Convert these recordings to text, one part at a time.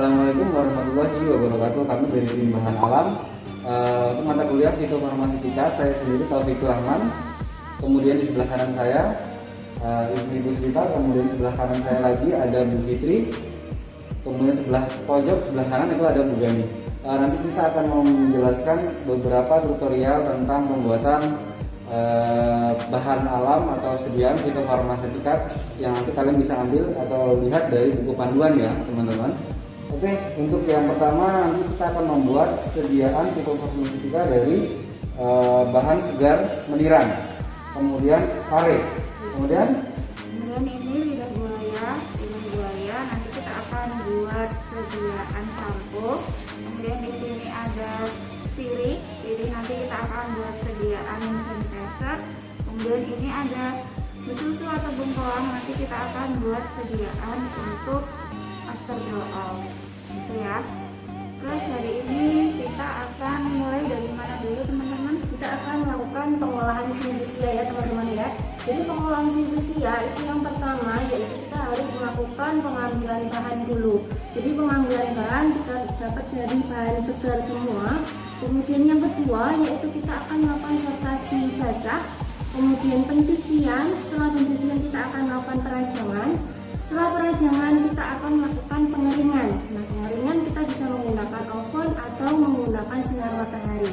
Assalamualaikum warahmatullahi wabarakatuh. Kami dari tim Bahan Alam. Untuk mata kuliah fitofarmaseutika, saya sendiri Taufikur Rahman. Kemudian di sebelah kanan saya Ibu Srita. Kemudian sebelah kanan saya lagi ada Bu Fitri. Kemudian sebelah pojok sebelah kanan itu ada Bu Gani. Nanti kita akan menjelaskan beberapa tutorial tentang pembuatan bahan alam atau sediaan fitofarmaseutika yang nanti kalian bisa ambil atau lihat dari buku panduan ya teman-teman. Oke, untuk yang pertama nanti kita akan membuat sediaan fitofarmaseutika dari bahan segar meniran, kemudian pare, kemudian ini lidah buaya. Nanti kita akan buat sediaan sampo. Kemudian di sini ada sirih nanti kita akan buat sediaan sinteser. Kemudian ini ada besusu atau bengkoang, nanti kita akan buat sediaan untuk asterdol gitu ya. Terus hari ini kita akan mulai dari mana dulu teman-teman? Kita akan melakukan pengolahan silbusia ya teman-teman ya. Jadi pengolahan silbusia itu yang pertama yaitu kita harus melakukan pengambilan bahan dulu. Jadi pengambilan bahan kita dapat dari bahan segar semua. Kemudian yang kedua yaitu kita akan melakukan sortasi basah. Kemudian pencucian, setelah pencucian kita akan melakukan perajangan. Setelah perajangan kita akan melakukan pengeringan. Nah, pengeringan kita bisa menggunakan oven atau menggunakan sinar matahari.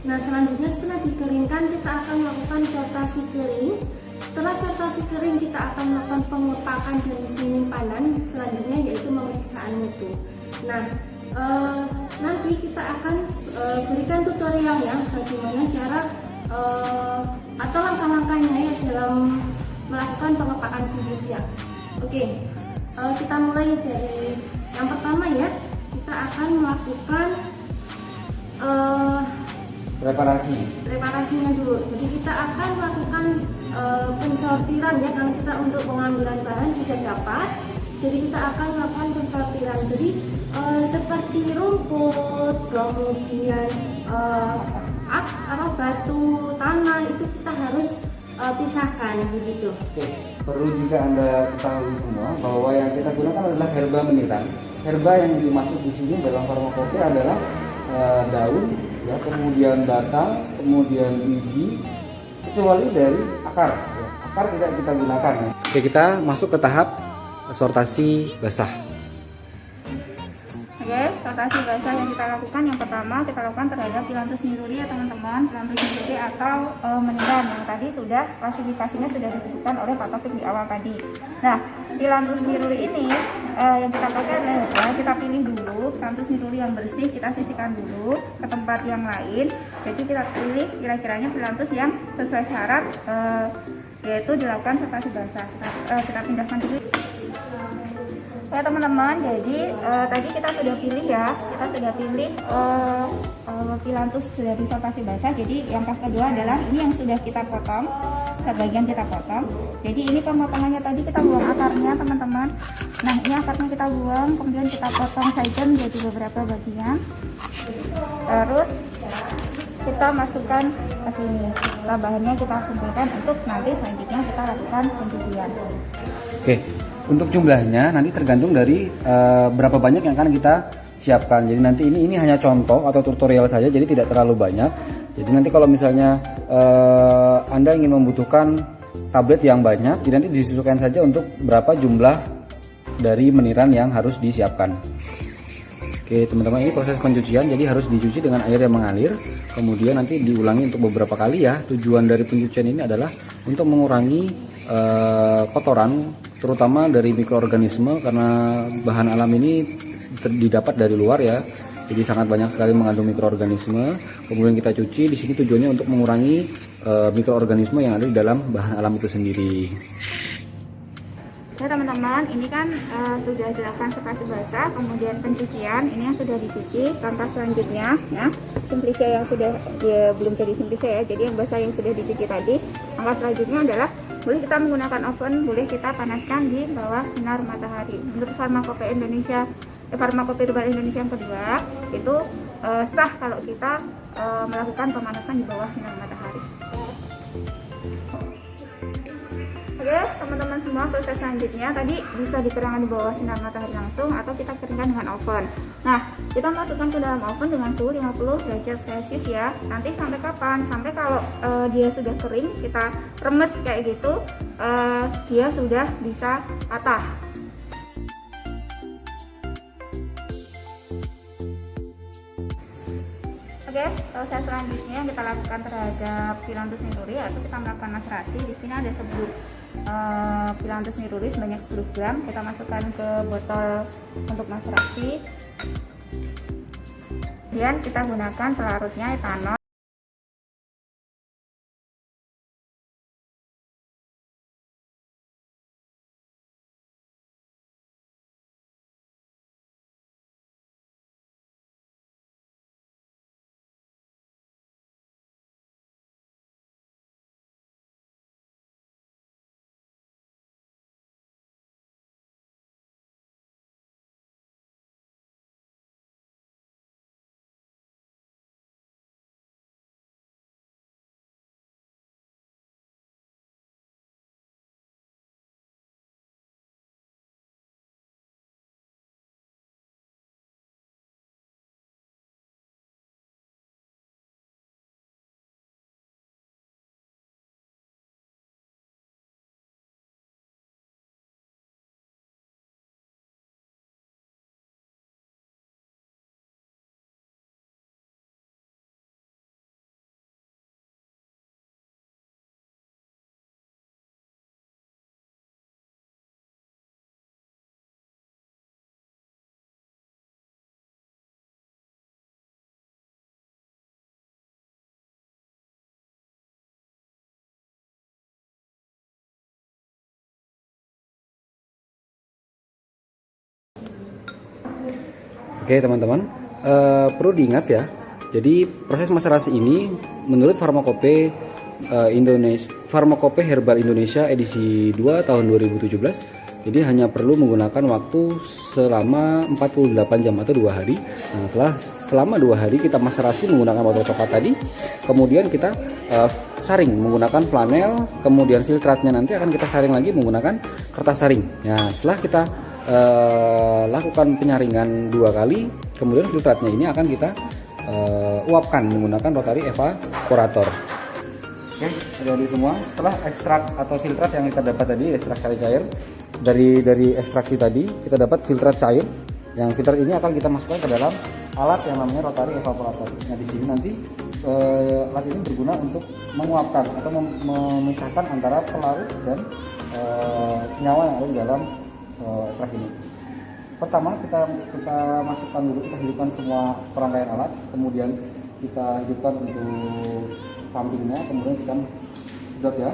Nah, selanjutnya setelah dikeringkan kita akan melakukan sortasi kering. Setelah sortasi kering kita akan melakukan pengepakan dan penyimpanan. Selanjutnya yaitu pemeriksaan mutu. Nah, nanti kita akan berikan tutorial ya bagaimana cara atau langkah-langkahnya ya dalam melakukan pengepakan silbusia. Oke, kita mulai dari yang pertama ya. Kita akan melakukan preparasinya dulu. Jadi kita akan melakukan pensortiran ya, karena kita untuk pengambilan bahan sudah dapat. Jadi kita akan melakukan pensortiran. Jadi seperti rumput, kemudian batu, tanah itu kita harus pisahkan begitu. Oke, perlu juga Anda ketahui semua bahwa yang kita gunakan adalah herba meniran. Herba yang dimaksud di sini dalam farmakope adalah daun, ya, kemudian batang, kemudian biji, kecuali dari akar. Ya. Akar tidak kita gunakan. Ya. Oke, kita masuk ke tahap sortasi basah. Oke, sortasi basah yang kita lakukan yang pertama kita lakukan terhadap Phyllanthus niruri ya teman-teman. Phyllanthus niruri atau meniran yang tadi sudah klasifikasinya sudah disebutkan oleh Pak Taufik di awal tadi. Nah, Phyllanthus niruri ini yang kita pakai adalah kita pilih dulu Phyllanthus niruri yang bersih, kita sisihkan dulu ke tempat yang lain. Jadi kita pilih kira-kiranya Phyllanthus yang sesuai syarat yaitu dilakukan sortasi basah. Kita pindahkan dulu. Ya teman-teman, jadi tadi kita sudah pilih ya, kita sudah pilih Phyllanthus sudah disortasi basah. Jadi yang kedua adalah ini yang sudah kita potong, sebagian kita potong. Jadi ini pemotongannya tadi kita buang akarnya teman-teman. Nah ini akarnya kita buang, kemudian kita potong saja menjadi beberapa bagian. Terus kita masukkan ke sini. Setelah bahannya kita kumpulkan untuk nanti selanjutnya kita lakukan pencucian. Oke. Untuk jumlahnya nanti tergantung dari berapa banyak yang akan kita siapkan. Jadi nanti ini hanya contoh atau tutorial saja, jadi tidak terlalu banyak. Jadi nanti kalau misalnya Anda ingin membutuhkan tablet yang banyak, jadi nanti disesuaikan saja untuk berapa jumlah dari meniran yang harus disiapkan. Oke teman-teman, ini proses pencucian, jadi harus dicuci dengan air yang mengalir. Kemudian nanti diulangi untuk beberapa kali ya. Tujuan dari pencucian ini adalah untuk mengurangi kotoran, terutama dari mikroorganisme, karena bahan alam ini didapat dari luar ya, jadi sangat banyak sekali mengandung mikroorganisme. Kemudian kita cuci. Di sini tujuannya untuk mengurangi mikroorganisme yang ada di dalam bahan alam itu sendiri. Ya teman-teman, ini kan sudah dilakukan sortasi basah, kemudian pencucian. Ini yang sudah dicuci. Langkah selanjutnya ya, simplicia yang sudah belum jadi simplicia ya, jadi yang basah yang sudah dicuci tadi. Langkah selanjutnya adalah boleh kita menggunakan oven, boleh kita panaskan di bawah sinar matahari. Menurut Farmakope Indonesia, Farmakope Herbal Indonesia yang kedua itu sah kalau kita melakukan pemanasan di bawah sinar matahari. Oke Oke, teman-teman semua, proses selanjutnya tadi bisa dikeringkan di bawah sinar matahari langsung atau kita keringkan dengan oven. Nah, kita masukkan ke dalam oven dengan suhu 50 derajat Celcius ya. Nanti sampai kapan? Sampai kalau dia sudah kering, kita remes kayak gitu, dia sudah bisa patah. Oke, proses selanjutnya yang kita lakukan terhadap Phyllanthus niruri atau kita melakukan maserasi. Di sini ada sebelum Phyllanthus niruri sebanyak 10 gram. Kita masukkan ke botol untuk maserasi. Kemudian kita gunakan pelarutnya etanol. Oke teman-teman, perlu diingat ya. Jadi proses maserasi ini menurut Pharmacope Pharmacope Herbal Indonesia edisi 2 tahun 2017. Jadi hanya perlu menggunakan waktu selama 48 jam atau 2 hari. Nah, selama 2 hari kita maserasi menggunakan botol coklat tadi. Kemudian kita saring menggunakan flanel, kemudian filtratnya nanti akan kita saring lagi menggunakan kertas saring. Nah, setelah kita lakukan penyaringan 2 kali, kemudian filtratnya ini akan kita uapkan menggunakan rotary evaporator. Oke, jadi semua setelah ekstrak atau filtrat yang kita dapat tadi, ekstrak cair dari ekstraksi tadi kita dapat filtrat cair. Yang filtrat ini akan kita masukkan ke dalam alat yang namanya rotary evaporator. Nah, di sini nanti alat ini berguna untuk menguapkan atau memisahkan antara pelarut dan senyawa yang ada di dalam ekstrak ini. Pertama kita masukkan dulu, kita hidupkan semua perangkaian alat, kemudian kita hidupkan untuk pumpingnya, kemudian kita sedot ya,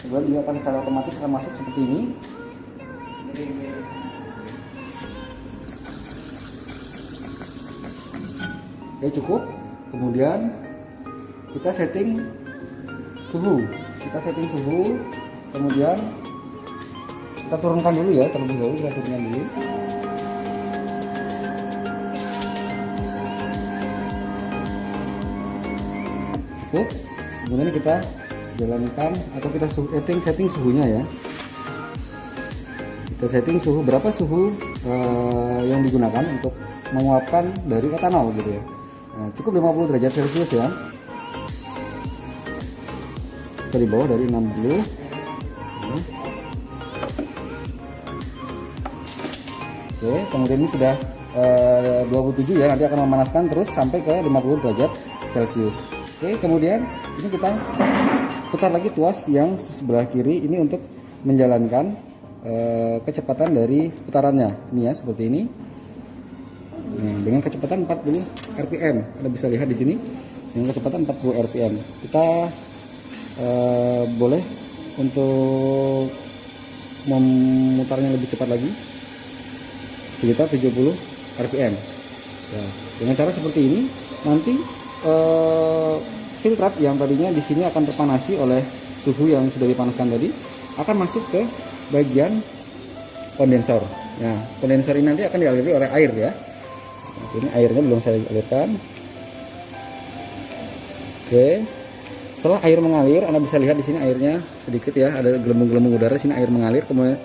kemudian dia akan secara otomatis akan masuk seperti ini. Oke, cukup. Kemudian kita setting suhu, kemudian kita turunkan dulu ya, terlebih dahulu kita turunkan dulu. Cukup. Kemudian kita jalankan atau kita setting suhunya ya. Kita setting suhu, berapa suhu yang digunakan untuk menguapkan dari etanol gitu ya. Nah, cukup 50 derajat Celcius ya. Kita di bawah dari 60. Oke, kemudian ini sudah 27 ya, nanti akan memanaskan terus sampai ke 50 derajat Celcius. Oke, kemudian ini kita putar lagi tuas yang sebelah kiri ini untuk menjalankan kecepatan dari putarannya. Ini ya, seperti ini. Nah, dengan kecepatan 40 rpm. Anda bisa lihat di sini dengan kecepatan 40 rpm. Kita boleh untuk memutarnya lebih cepat lagi, sekitar 70 rpm. Nah, dengan cara seperti ini nanti filtrat yang tadinya di sini akan terpanasi oleh suhu yang sudah dipanaskan tadi akan masuk ke bagian kondensor. Nah, kondensor ini nanti akan dialiri oleh air ya. Nah, ini airnya belum saya alirkan. Oke, Setelah air mengalir, Anda bisa lihat di sini airnya sedikit ya, ada gelembung-gelembung udara. Di sini air mengalir, kemudian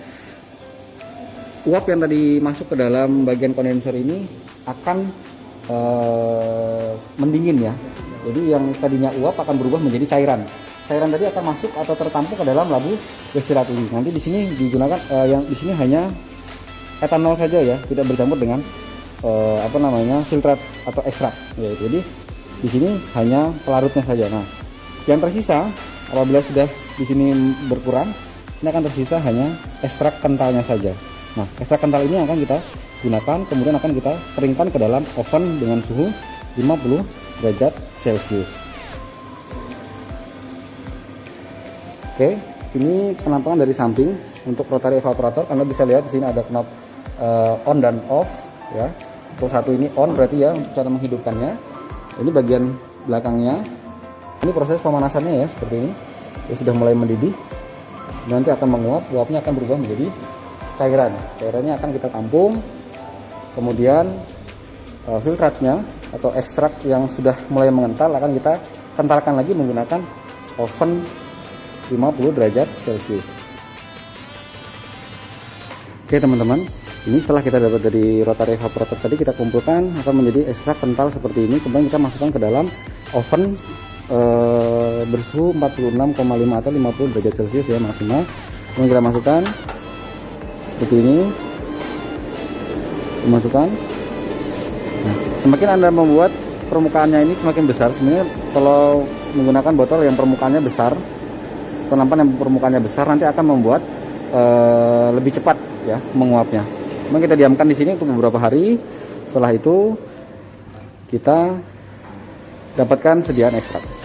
uap yang tadi masuk ke dalam bagian kondensor ini akan mendingin ya. Jadi yang tadinya uap akan berubah menjadi cairan. Cairan tadi akan masuk atau tertampung ke dalam labu destilat ini. Nanti di sini digunakan yang di sini hanya etanol saja ya, tidak bercampur dengan filtrat atau ekstrak ya. Jadi di sini hanya pelarutnya saja. Nah, yang tersisa apabila sudah di sini berkurang, ini akan tersisa hanya ekstrak kentalnya saja. Nah, ekstrak kental ini akan kita gunakan, kemudian akan kita keringkan ke dalam oven dengan suhu 50 derajat Celcius. Oke, ini penampakan dari samping untuk rotary evaporator. Anda bisa lihat di sini ada knop on dan off ya. Untuk satu ini on berarti ya untuk cara menghidupkannya. Ini bagian belakangnya. Ini proses pemanasannya ya, seperti ini. Ya, sudah mulai mendidih. Nanti akan menguap, uapnya akan berubah menjadi cairan. Cairannya akan kita tampung. Kemudian filtratnya atau ekstrak yang sudah mulai mengental akan kita kentalkan lagi menggunakan oven 50 derajat Celcius. Oke teman-teman, ini setelah kita dapat dari rotary evaporator tadi, kita kumpulkan akan menjadi ekstrak kental seperti ini. Kemudian kita masukkan ke dalam oven bersuhu 46,5 atau 50 derajat Celcius ya maksimal. Kemudian kita masukkan seperti ini, dimasukkan. Nah, semakin Anda membuat permukaannya ini semakin besar. Sebenarnya kalau menggunakan botol yang permukaannya besar, penampakan yang permukaannya besar nanti akan membuat lebih cepat ya menguapnya. Kemudian kita diamkan di sini untuk beberapa hari. Setelah itu kita dapatkan sediaan ekstrak.